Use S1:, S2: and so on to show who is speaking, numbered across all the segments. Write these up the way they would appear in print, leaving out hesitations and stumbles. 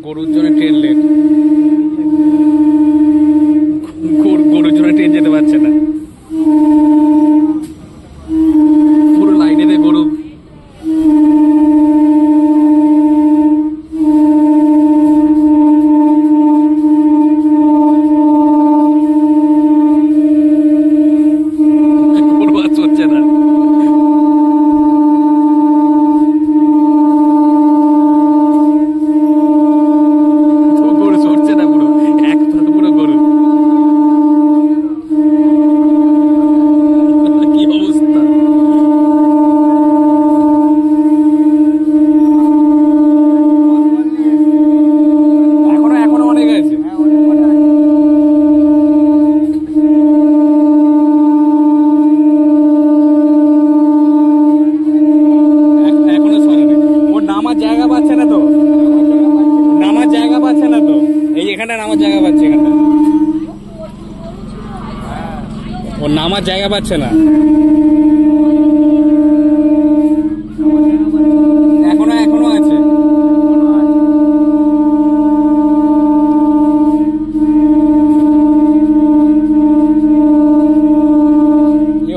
S1: গরুর জন্য train late, গরুর জন্য ট্রেন যেতে পারছে না, পুরো লাইনেতে গরু। ও নামার জায়গা পাচ্ছে না, এখনো আছে।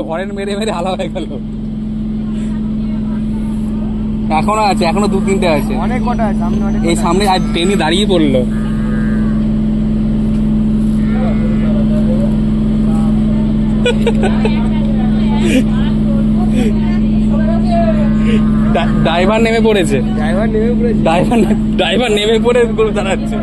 S1: হরেন মেরে মেরে আলাদা হয়ে গেল। এখনো আছে, এখনো 2-3টে আছে, অনেক কটা আছে সামনে। এই সামনে আর ট্রেনে দাঁড়িয়ে পড়লো। ড্রাইভার নেমে পড়েছে, ড্রাইভার নেমে পড়ে গরু দাঁড়াচ্ছে।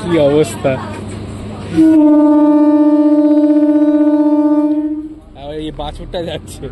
S1: কি অবস্থা! এই বাছুরটা যাচ্ছে।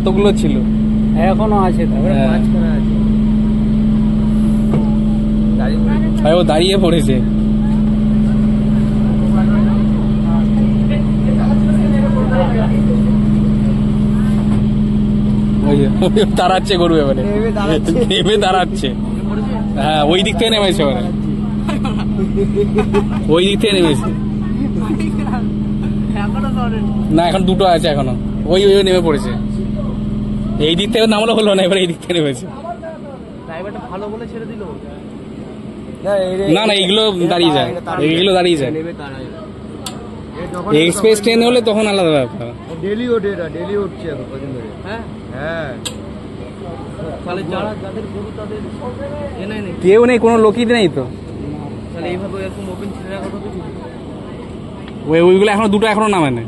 S1: অতগুলো ছিল, এখনো আছে, ও দাঁড়িয়ে পড়েছে। দাঁড়াচ্ছে গরু, এবারে নেমে দাঁড়াচ্ছে। হ্যাঁ, ওই দিক থেকে নেমেছে, এবারে ওই দিক থেকে নেমেছে। না, এখন 2টো আছে এখনো, ওই নেমে পড়েছে। এই দিক থেকে নামলো হলো না, এবার এই দিক থেকে নেমেছে। না না, এইগুলো দাঁড়িয়ে যায়, এইগুলো দাঁড়িয়ে যায়। এক্সপ্রেস ট্রেন হলে তখন আলাদা ব্যাপার। ডেলি ওঠে, এটা ডেলি উঠছে এখন কদিন ধরে। হ্যাঁ হ্যাঁ, কেউ নেই, কোনো লোকই নেই তো। ওইগুলো এখনো 2টো এখনো নামে না।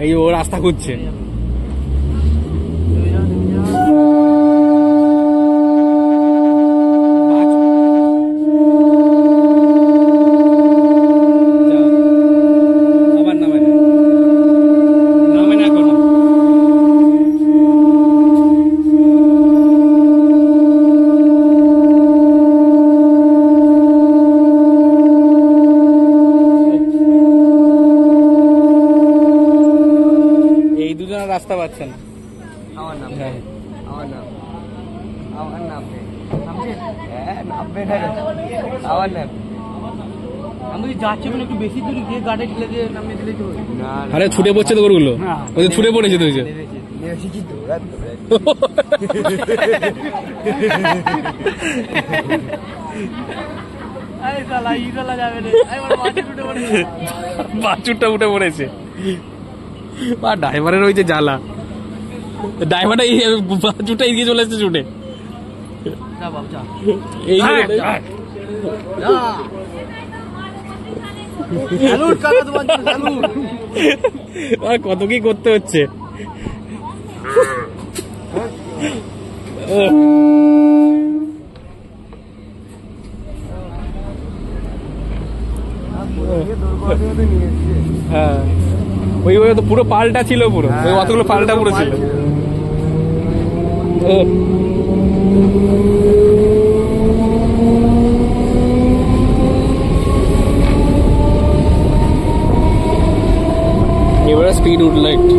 S1: এই ও রাস্তা খুঁজছে। রাস্তা পাচ্ছে না। আমার নাম আমার নাম আমার নাম আমার নাম
S2: আমি যাচ্ছি মানে একটু বেশি দূর গিয়ে গাড়ি ঠেলে দিয়ে নামিয়ে দিলে তো
S1: আরে ছুটে পড়ছে তো গরুগুলো ওই যে ছুটে পড়েছে তো ওই যে বাছুরটা উঠে পড়েছে বা ড্রাইভারের ওই যে জ্বালা ড্রাইভারটা বাছুরটা এগিয়ে চলে এসেছে ছুটে এই কত কি করতে হচ্ছে হ্যাঁ ওই তো পুরো পাল্টা ছিল পুরো ওই অতগুলো পাল্টা পুরো ছিল এবারে স্পিড উঠলো একটু